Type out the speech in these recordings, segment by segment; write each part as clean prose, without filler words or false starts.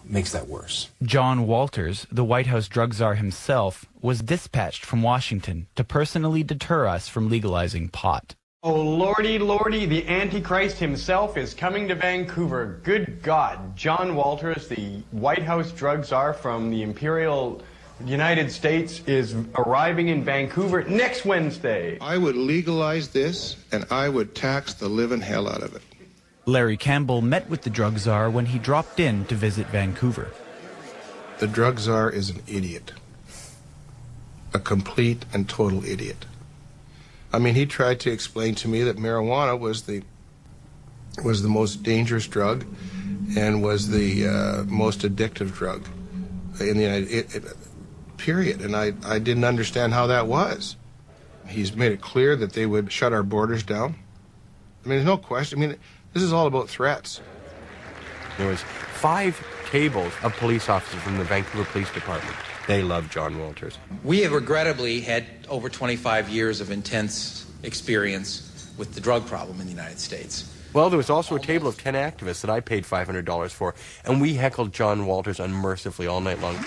makes that worse. John Walters, the White House drug czar himself, was dispatched from Washington to personally deter us from legalizing pot. Oh, lordy, lordy, the Antichrist himself is coming to Vancouver. Good God. John Walters, the White House drug czar from the Imperial United States, is arriving in Vancouver next Wednesday. I would legalize this, and I would tax the living hell out of it. Larry Campbell met with the drug czar when he dropped in to visit Vancouver. The drug czar is an idiot. A complete and total idiot. I mean, he tried to explain to me that marijuana was the most dangerous drug and was the most addictive drug in the United period. And I didn't understand how that was. He's made it clear that they would shut our borders down. I mean, there's no question. I mean, this is all about threats. There was 5 tables of police officers from the Vancouver Police Department. They love John Walters. We have regrettably had over 25 years of intense experience with the drug problem in the United States. Well, there was also a table of 10 activists that I paid $500 for, and we heckled John Walters unmercifully all night long.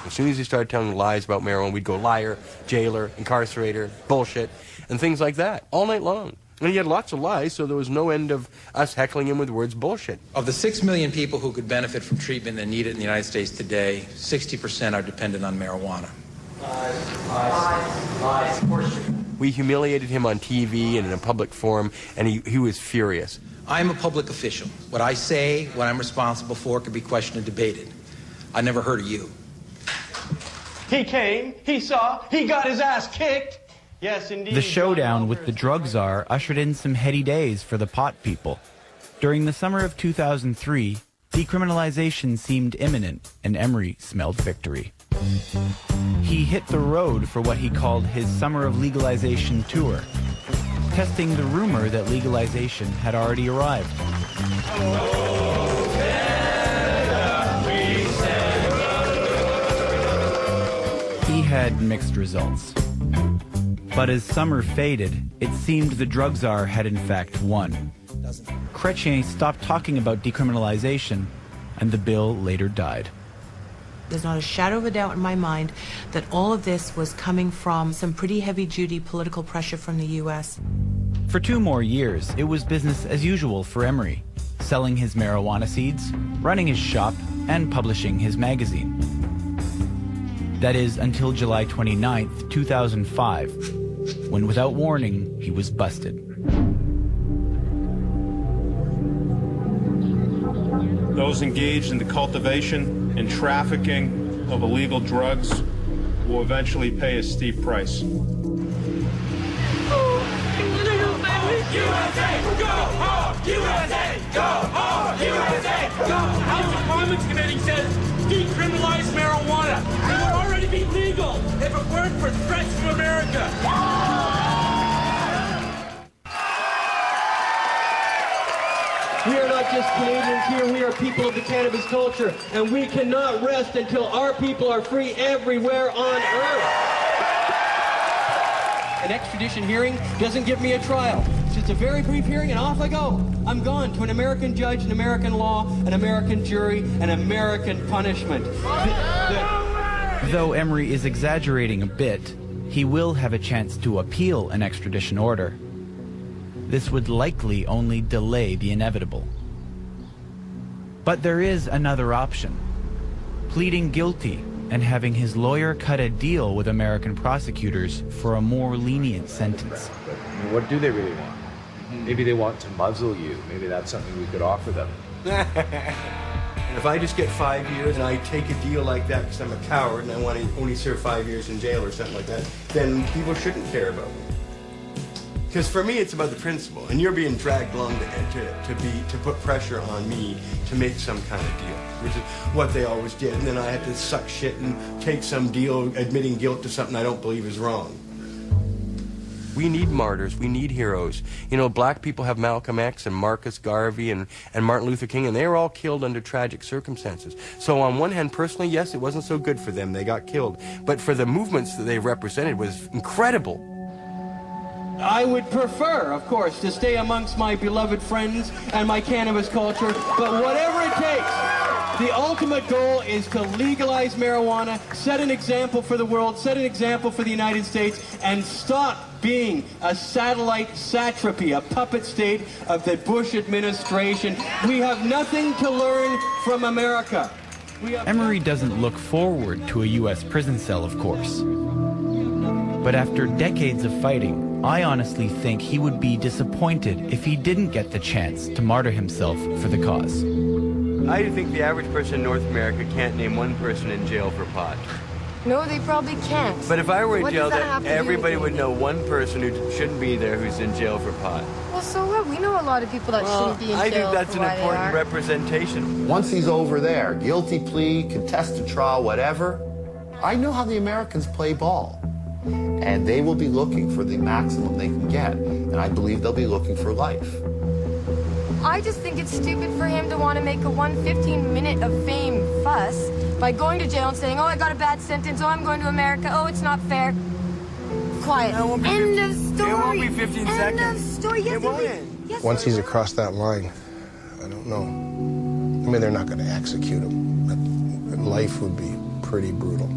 As soon as he started telling lies about marijuana, we'd go liar, jailer, incarcerator, bullshit, and things like that, all night long. And he had lots of lies, so there was no end of us heckling him with words bullshit. Of the 6 million people who could benefit from treatment and need it in the United States today, 60% are dependent on marijuana. Lies. We humiliated him on TV and in a public forum, and he was furious. I'm a public official. What I say, what I'm responsible for, can be questioned and debated. I never heard of you. He came, he saw, he got his ass kicked. Yes, indeed. The showdown with the drug czar ushered in some heady days for the pot people. During the summer of 2003, decriminalization seemed imminent, and Emery smelled victory. He hit the road for what he called his Summer of Legalization tour, testing the rumor that legalization had already arrived. He had mixed results. But as summer faded, it seemed the drug czar had in fact won. Chrétien stopped talking about decriminalization, and the bill later died. There's not a shadow of a doubt in my mind that all of this was coming from some pretty heavy-duty political pressure from the U.S. For 2 more years, it was business as usual for Emery, selling his marijuana seeds, running his shop, and publishing his magazine. That is until July 29th, 2005, when without warning, he was busted. Those engaged in the cultivation and trafficking of illegal drugs will eventually pay a steep price. USA, go home! USA, go home! USA, go home! House Appointments Committee says decriminalize marijuana. It would already be legal if it weren't for threats from America. We are not just Canadians here, we are people of the cannabis culture, and we cannot rest until our people are free everywhere on earth. An extradition hearing doesn't give me a trial. It's just a very brief hearing and off I go. I'm gone to an American judge, an American law, an American jury, an American punishment. Though Emery is exaggerating a bit, he will have a chance to appeal an extradition order. This would likely only delay the inevitable. But there is another option: pleading guilty and having his lawyer cut a deal with American prosecutors for a more lenient sentence. What do they really want? Maybe they want to muzzle you. Maybe that's something we could offer them. And if I just get 5 years and I take a deal like that because I'm a coward and I want to only serve 5 years in jail or something like that, then people shouldn't care about me. Because for me, it's about the principle, and you're being dragged along to put pressure on me to make some kind of deal, which is what they always did. And then I had to suck shit and take some deal admitting guilt to something I don't believe is wrong. We need martyrs. We need heroes. You know, black people have Malcolm X and Marcus Garvey and Martin Luther King, and they were all killed under tragic circumstances. So on one hand, personally, yes, it wasn't so good for them. They got killed. But for the movements that they represented was incredible. I would prefer, of course, to stay amongst my beloved friends and my cannabis culture, but whatever it takes, the ultimate goal is to legalize marijuana, set an example for the world, set an example for the United States, and stop being a satellite satrapy, a puppet state of the Bush administration. We have nothing to learn from America. Emery doesn't look forward to a U.S. prison cell, of course. But after decades of fighting, I honestly think he would be disappointed if he didn't get the chance to martyr himself for the cause. I think the average person in North America can't name one person in jail for pot. No, they probably can't. But if I were in What jail, does that have then to do everybody with would know one person who shouldn't be there who's in jail for pot. Well, so what? We know a lot of people that shouldn't be in jail. I think that's for an why they important are. representation. Once he's over there, guilty plea, contested trial, whatever, I know how the Americans play ball. And they will be looking for the maximum they can get. And I believe they'll be looking for life. I just think it's stupid for him to want to make a 1-15-minute of fame fuss by going to jail and saying, oh, I got a bad sentence, oh, I'm going to America, oh, it's not fair. Quiet. End of story. It won't be 15 seconds. End of story. Yes, it won't end. Yes, Once he's across that line, I don't know. I mean, they're not going to execute him, but life would be pretty brutal.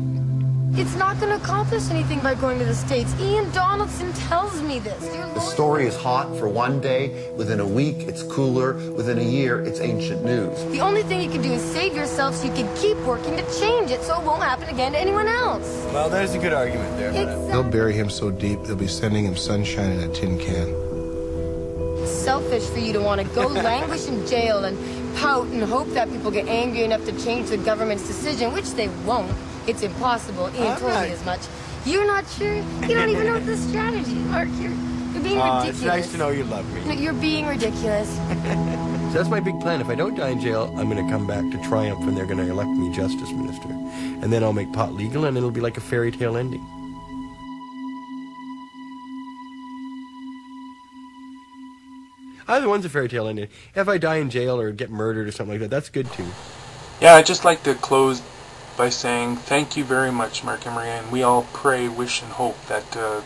It's not going to accomplish anything by going to the States. Ian Donaldson tells me this. The story is hot for one day. Within a week, it's cooler. Within a year, it's ancient news. The only thing you can do is save yourself so you can keep working to change it so it won't happen again to anyone else. Well, there's a good argument there. They'll bury him so deep, they'll be sending him sunshine in a tin can. It's selfish for you to want to go languish in jail and pout and hope that people get angry enough to change the government's decision, which they won't. It's impossible. Ian told me as much. You're not sure? You don't even know the strategy, Mark. You're being ridiculous. It's nice to know you love me. No, you're being ridiculous. So that's my big plan. If I don't die in jail, I'm going to come back to triumph and they're going to elect me justice minister. And then I'll make pot legal and it'll be like a fairy tale ending. Either one's a fairy tale ending. If I die in jail or get murdered or something like that, that's good too. Yeah, I'd just like to close by saying thank you very much, Mark and Maria, and we all pray, wish, and hope that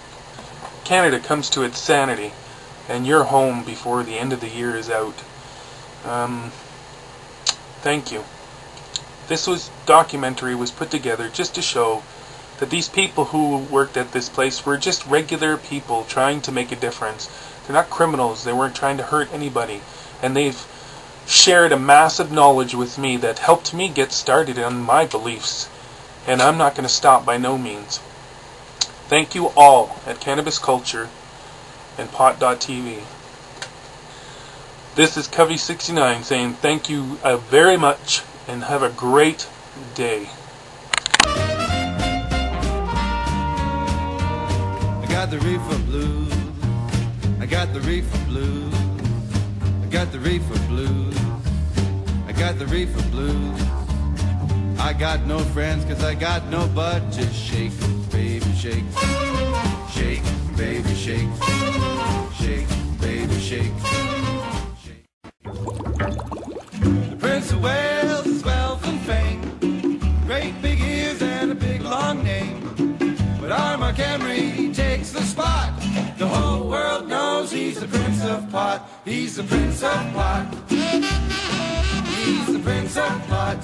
Canada comes to its sanity and you're home before the end of the year is out. Thank you. This documentary was put together just to show that these people who worked at this place were just regular people trying to make a difference. They're not criminals. They weren't trying to hurt anybody. And they've shared a massive knowledge with me that helped me get started on my beliefs. And I'm not going to stop by no means. Thank you all at Cannabis Culture and pot.tv. This is Covey69 saying thank you very much and have a great day. I got the reefer blues. I got the reefer blues. I got the reefer blues. I got the reefer blues. I got no friends cause I got no budget. Shake, baby, shake. Shake, baby, shake. Shake, baby, shake. The Prince of Wales is wealth and fame. Great big ears and a big long name. But our Mark Emery takes the spot. The whole world knows he's the Prince of Pot. He's the Prince of Pot. He's the Prince of Pot.